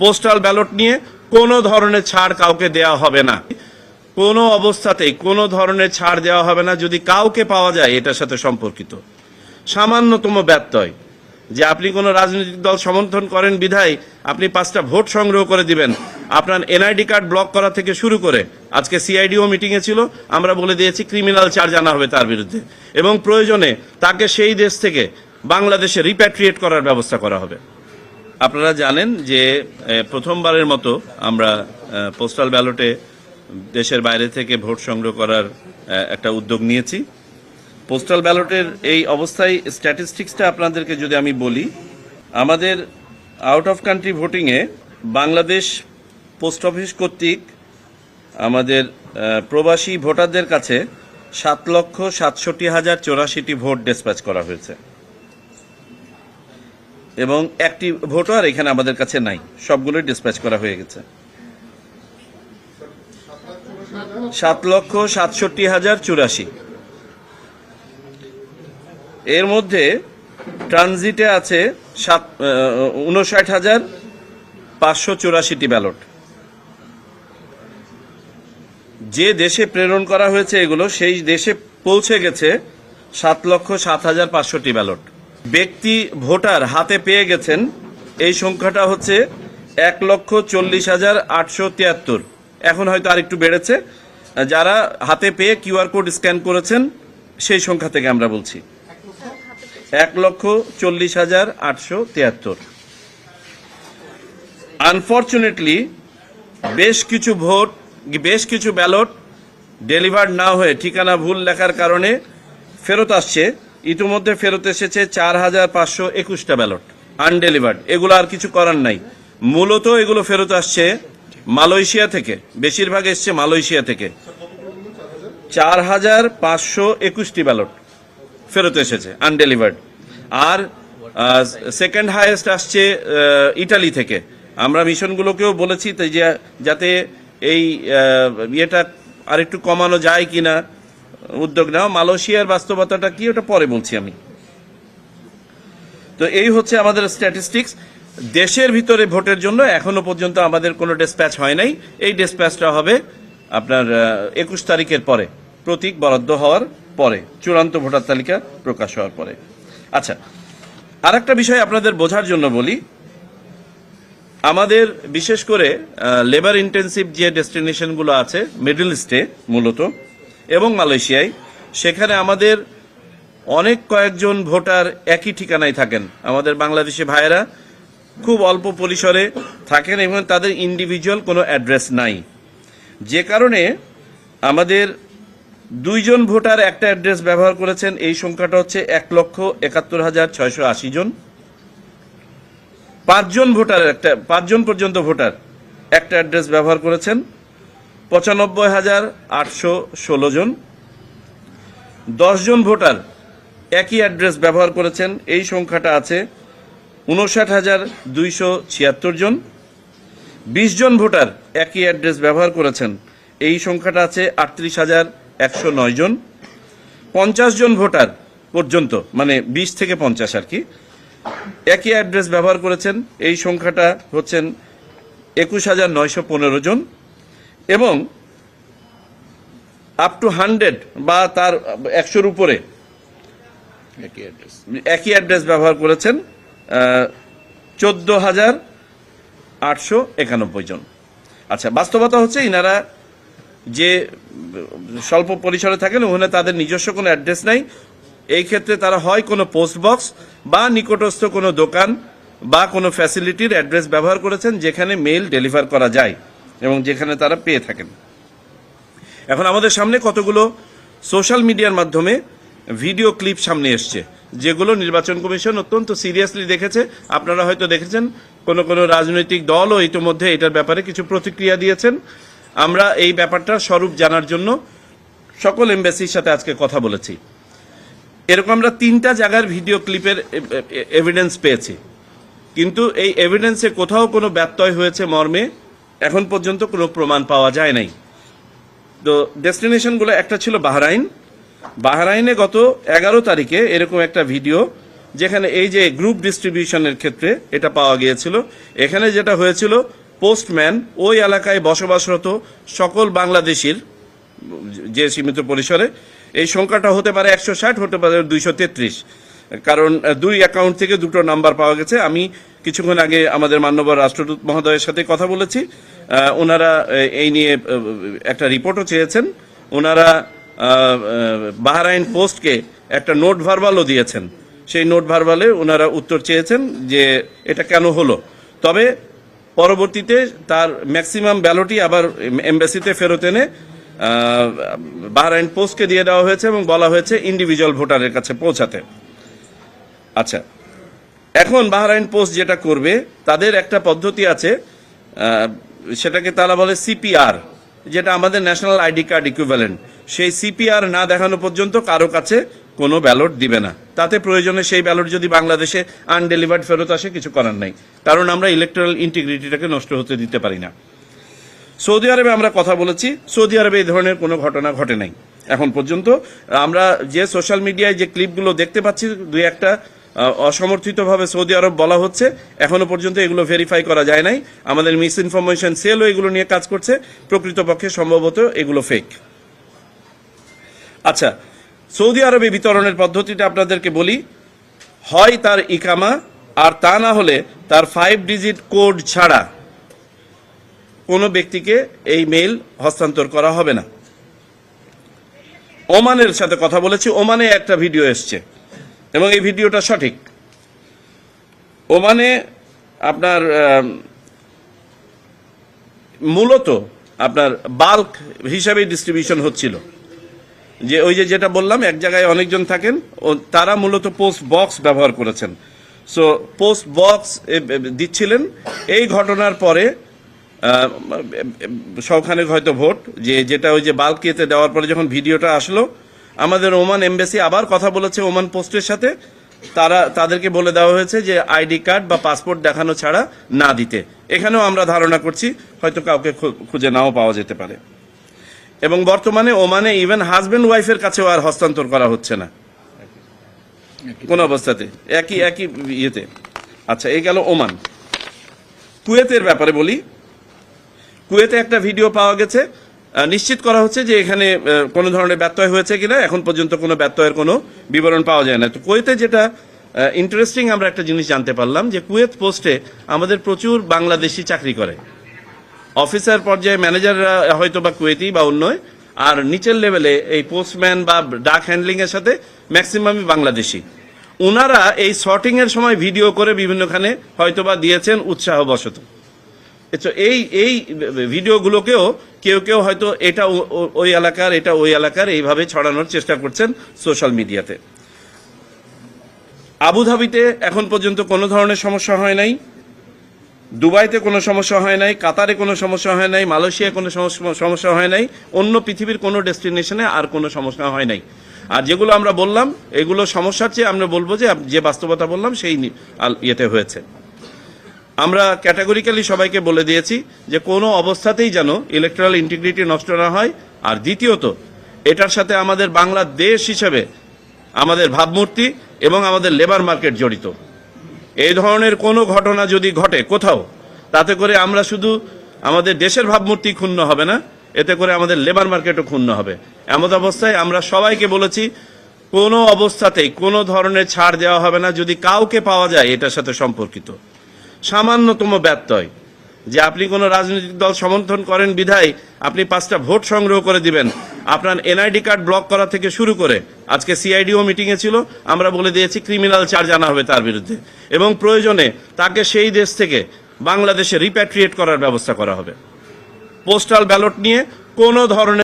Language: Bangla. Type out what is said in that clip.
পোস্টাল ব্যালট নিয়ে কোনো ধরনের ছাড় কাউকে দেয়া হবে না, কোনো অবস্থাতেই কোনো ধরনের ছাড় দেওয়া হবে না যদি কাউকে পাওয়া যায় এটার সাথে সম্পর্কিত। সামান্যতম ব্যত্যয় যে আপনি কোনো রাজনৈতিক দল সমর্থন করেন বিধায় আপনি 5টা ভোট সংগ্রহ করে দিবেন, আপনার এনআইডি কার্ড ব্লক করা থেকে শুরু করে, আজকে সিআইডিও মিটিংয়ে ছিল, আমরা বলে দিয়েছি ক্রিমিনাল চার্জ আনা হবে তার বিরুদ্ধে এবং প্রয়োজনে তাকে সেই দেশ থেকে বাংলাদেশে রিপ্যাট্রিয়েট করার ব্যবস্থা করা হবে। আপনারা জানেন যে প্রথমবারের মতো আমরা পোস্টাল ব্যালটে দেশের বাইরে থেকে ভোট সংগ্রহ করার একটা উদ্যোগ নিয়েছি। পোস্টাল ব্যালটের এই অবস্থায় স্ট্যাটিস্টিক্সটা আপনাদেরকে যদি আমি বলি, আমাদের আউট অফ কান্ট্রি ভোটিংয়ে বাংলাদেশ পোস্ট অফিস কর্তৃক আমাদের প্রবাসী ভোটারদের কাছে 7,67,084টি ভোট ডিসপ্যাচ করা হয়েছে এবং একটি ভোটও আর এখানে আমাদের কাছে নাই, সবগুলোই ডিসপ্যাচ করা হয়ে গেছে। 7,67,084। এর মধ্যে ট্রানজিটে আছে 59,584টি ব্যালট। যে দেশে প্রেরণ করা হয়েছে এগুলো, সেই দেশে পৌঁছে গেছে 7,07,500টি ব্যালট। ব্যক্তি ভোটার হাতে পেয়ে গেছেন এই সংখ্যাটা হচ্ছে 1,40,873। এখন হয়তো আরেকটু বেড়েছে। যারা হাতে পেয়ে কিউআর কোড স্ক্যান করেছেন সেই সংখ্যা থেকে আমরা বলছি 1,40,873। আনফরচুনেটলি বেশ কিছু ব্যালট ডেলিভার্ড না হয়ে ঠিকানা ভুল লেখার কারণে ফেরত আসছে। ইতিমধ্যে ফেরত এসেছে 4,521টা ব্যালট আনডেলিভার্ড। এগুলো আর কিছু করার নাই। মূলত এগুলো ফেরত আসছে মালয়েশিয়া থেকে, বেশিরভাগ এসছে মালয়েশিয়া থেকে। 4,521টি ব্যালট ফেরত এসেছে আনডেলিভার্ড। আর সেকেন্ড হাইয়েস্ট আসছে ইটালি থেকে। আমরা মিশনগুলোকেও বলেছি যে যাতে এই ইয়েটা আরেকটু কমানো যায় কিনা উদ্যোগ নেওয়া। মালয়েশিয়ার বাস্তবতাটা কি ওটা পরে বলছি আমি। তো এই হচ্ছে আমাদের স্ট্যাটিস্টিক্স। দেশের ভিতরে ভোটের জন্য এখনো পর্যন্ত আমাদের কোনো ডিসপ্যাচ হয় নাই। এই ডিসপ্যাচটা হবে আপনার 21 তারিখের পরে, প্রতীক বরাদ্দ হওয়ার পরে, চূড়ান্ত ভোটার তালিকা প্রকাশ হওয়ার পরে। আচ্ছা, আর একটা বিষয় আপনাদের বোঝার জন্য বলি, আমাদের বিশেষ করে লেবার ইন্টেন্সিভ যে ডেস্টিনেশনগুলো আছে মিডল ইস্টে মূলত এবং মালয়েশিয়ায়, সেখানে আমাদের অনেক কয়েকজন ভোটার একই ঠিকানায় থাকেন। আমাদের বাংলাদেশি ভাইয়েরা খুব অল্প পরিসরে থাকেন এবং তাদের ইন্ডিভিজুয়াল কোনো অ্যাড্রেস নাই, যে কারণে আমাদের 2 জন ভোটার একটা অ্যাড্রেস ব্যবহার করেছেন। এই সংখ্যাটা হচ্ছে 1,71,680 জন। 5 জন পর্যন্ত ভোটার একটা অ্যাড্রেস ব্যবহার করেছেন 95,816 জন। 10 জন ভোটার একই অ্যাড্রেস ব্যবহার করেছেন, এই সংখ্যাটা আছে 59,276 জন। 20 জন ভোটার একই অ্যাড্রেস ব্যবহার করেছেন, এই সংখ্যাটা আছে 38,109 জন। 50 জন ভোটার পর্যন্ত, মানে 20 থেকে 50 আর কি, একই অ্যাড্রেস ব্যবহার করেছেন, এই সংখ্যাটা হচ্ছেন 21,915 জন। এবং আপ টু 100 বা তার 100-র উপরে একই অ্যাড্রেস ব্যবহার করেছেন 14,891 জন। আচ্ছা, বাস্তবতা হচ্ছে ইনারা যে স্বল্প পরিসরে থাকেন ওখানে তাদের নিজস্ব কোনো অ্যাড্রেস নাই। এই ক্ষেত্রে তারা হয় কোনো পোস্ট বক্স বা নিকটস্থ কোনো দোকান বা কোনো ফ্যাসিলিটির অ্যাড্রেস ব্যবহার করেছেন যেখানে মেইল ডেলিভার করা যায় এবং যেখানে তারা পেয়ে থাকেন। এখন আমাদের সামনে কতগুলো সোশ্যাল মিডিয়ার মাধ্যমে ভিডিও ক্লিপ সামনে এসছে, যেগুলো নির্বাচন কমিশন অত্যন্ত সিরিয়াসলি দেখেছে। আপনারা হয়তো দেখেছেন কোনো রাজনৈতিক দলও ইতিমধ্যে এটার ব্যাপারে কিছু প্রতিক্রিয়া দিয়েছেন। আমরা এই ব্যাপারটা স্বরূপ জানার জন্য সকল এমবেসির সাথে আজকে কথা বলেছি। এরকম আমরা 3টা জায়গার ভিডিও ক্লিপের এভিডেন্স পেয়েছি, কিন্তু এই এভিডেন্সে কোথাও কোনো ব্যত্যয় হয়েছে মর্মে এখন পর্যন্ত কোনো প্রমাণ পাওয়া যায় নাই। তো ডেস্টিনেশনগুলো একটা ছিল বাহরাইনে গত 11 তারিখে এরকম একটা ভিডিও যেখানে এই যে গ্রুপ ডিস্ট্রিবিউশনের ক্ষেত্রে এটা পাওয়া গিয়েছিল, এখানে যেটা হয়েছিল পোস্টম্যান ওই এলাকায় বসবাসরত সকল বাংলাদেশির যে সীমিত পরিসরে, এই সংখ্যাটা হতে পারে 160, হতে পারে 233, কারণ দুই অ্যাকাউন্ট থেকে দুটো নাম্বার পাওয়া গেছে। আমি কিছুক্ষণ আগে আমাদের মাননীয় রাষ্ট্রদূত মহোদয়ের সাথে কথা বলেছি, ওনারা এই নিয়ে একটা রিপোর্টও চেয়েছেন। ওনারা বাহরাইন পোস্টকে একটা নোট ভার্বালও দিয়েছেন, সেই নোট ভার্বালে ওনারা উত্তর চেয়েছেন যে এটা কেন হলো। তবে পরবর্তীতে তার ম্যাক্সিমাম ব্যালটই আবার এমবাসিতে ফেরত এনে বাহরাইন পোস্টকে দিয়ে দেওয়া হয়েছে এবং বলা হয়েছে ইন্ডিভিজুয়াল ভোটারের কাছে পৌঁছাতে। আচ্ছা, এখন বাহরাইন পোস্ট যেটা করবে, তাদের একটা পদ্ধতি আছে, সেটাকে তারা বলে সিপিআর, যেটা আমাদের ন্যাশনাল আইডি কার্ড ইকুইভ্যালেন্ট। সেই সিপিআর না দেখানো পর্যন্ত কারো কাছে কোনো ব্যালট দিবে না। তাতে প্রয়োজনে সেই ব্যালট যদি বাংলাদেশে আনডেলিভার্ড ফেরত আসে, কিছু করার নাই, কারণ আমরা ইলেকট্রাল ইন্টিগ্রিটিটাকে নষ্ট হতে দিতে পারি না। সৌদি আরবে আমরা কথা বলেছি, সৌদি আরবে এই ধরনের কোনো ঘটনা ঘটে নাই এখন পর্যন্ত। আমরা যে সোশ্যাল মিডিয়ায় যে ক্লিপগুলো দেখতে পাচ্ছি, দুই একটা অসমর্থিতভাবে সৌদি আরব বলা হচ্ছে, এখনো পর্যন্ত এগুলো ভেরিফাই করা যায় নাই। আমাদের মিস ইনফরমেশন সেলও এগুলো নিয়ে কাজ করছে, প্রকৃতপক্ষে সম্ভবত এগুলো ফেক। আচ্ছা, সৌদি আরবে বিতরণের পদ্ধতিটা আপনাদেরকে বলি, হয় তার ইকামা, আর তা না হলে তার 5 ডিজিট কোড ছাড়া কোনো ব্যক্তিকে এই মেইল হস্তান্তর করা হবে না। ওমানের সাথে কথা বলেছি, ওমানে একটা ভিডিও এসছে এবং এই ভিডিওটা সঠিক। ওমানে আপনার মূলত আপনার বাল্ক হিসাবে ডিস্ট্রিবিউশন হচ্ছিল, যে ওই যে যেটা বললাম, এক জায়গায় অনেকজন থাকেন, তারা মূলত পোস্ট বক্স ব্যবহার করেছেন। সো পোস্ট বক্স দিচ্ছিলেন। এই ঘটনার পরে সবখানে হয়তো ভোট, যেটা ওই যে বাল্ক ইয়েতে দেওয়ার পরে যখন ভিডিওটা আসলো, আমাদের ওমান এমবাসি আবার কথা বলেছে ওমান পোস্টের সাথে, তাদেরকে বলে দেওয়া হয়েছে যে আইডি কার্ড বা পাসপোর্ট দেখানো ছাড়া না দিতে। এখানেও আমরা ধারণা করছি হয়তো কাউকে খুঁজে নাও পাওয়া যেতে পারে। এবং বর্তমানে ওমানে ইভেন হাজব্যান্ড ওয়াইফের কাছেও আর হস্তান্তর করা হচ্ছে না কোন অবস্থাতে, একই ইয়েতে। আচ্ছা, এই গেল ওমান। কুয়েতের ব্যাপারে বলি, কুয়েতে একটা ভিডিও পাওয়া গেছে, নিশ্চিত করা হচ্ছে যে এখানে কোনো ধরনের ব্যত্যয় হয়েছে কিনা। এখন পর্যন্ত কোনো ব্যত্যয়ের কোনো বিবরণ পাওয়া যায় না। তো কুয়েতে যেটা ইন্টারেস্টিং, আমরা একটা জিনিস জানতে পারলাম যে কুয়েত পোস্টে আমাদের প্রচুর বাংলাদেশি চাকরি করে। অফিসার পর্যায়ে ম্যানেজাররা হয়তো বা কুয়েতি বা অন্য, আর নিচের লেভেলে এই পোস্টম্যান বা ডাক হ্যান্ডলিং এর সাথে ম্যাক্সিমামই বাংলাদেশি। ওনারা এই সর্টিং এর সময় ভিডিও করে বিভিন্নখানে হয়তো বা দিয়েছেন উৎসাহবশত। এই ভিডিওগুলোকেও কেউ হয়তো এটা ওই এলাকার, এটা ওই এলাকার, এইভাবে ছড়ানোর চেষ্টা করছেন সোশ্যাল মিডিয়াতে। আবুধাবিতে এখন পর্যন্ত কোনো ধরনের সমস্যা হয় নাই, দুবাইতে কোনো সমস্যা হয় নাই, কাতারে কোনো সমস্যা হয় নাই, মালয়েশিয়ায় কোনো সমস্যা হয় নাই, অন্য পৃথিবীর কোনো ডেস্টিনেশনে আর কোনো সমস্যা হয় নাই। আর যেগুলো আমরা বললাম, এগুলো সমস্যার চেয়ে আমরা বলবো যে বাস্তবতা বললাম সেই ইয়েতে হয়েছে। আমরা ক্যাটাগরিক্যালি সবাইকে বলে দিয়েছি যে কোনো অবস্থাতেই যেন ইলেকট্রাল ইন্টিগ্রিটি নষ্ট না হয়। আর দ্বিতীয়ত, এটার সাথে আমাদের বাংলাদেশ হিসেবে আমাদের ভাবমূর্তি এবং আমাদের লেবার মার্কেট জড়িত। এই ধরনের কোনো ঘটনা যদি ঘটে কোথাও, তাতে করে আমরা শুধু আমাদের দেশের ভাবমূর্তি ক্ষুণ্ণ হবে না, এতে করে আমাদের লেবার মার্কেটও ক্ষুণ্ণ হবে। এমন অবস্থায় আমরা সবাইকে বলেছি, কোনো অবস্থাতেই কোনো ধরনের ছাড় দেওয়া হবে না যদি কাউকে পাওয়া যায় এটার সাথে সম্পর্কিত। সামান্যতম ব্যত্যয়, যে আপনি কোনো রাজনৈতিক দল সমর্থন করেন বিধায় আপনি 5টা ভোট সংগ্রহ করে দিবেন, আপনার এনআইডি কার্ড ব্লক করা থেকে শুরু করে, আজকে সিআইডিও মিটিংয়ে ছিল, আমরা বলে দিয়েছি ক্রিমিনাল চার্জ আনা হবে তার বিরুদ্ধে, এবং প্রয়োজনে তাকে সেই দেশ থেকে বাংলাদেশে রিপ্যাট্রিয়েট করার ব্যবস্থা করা হবে। পোস্টাল ব্যালট নিয়ে কোনো ধরনের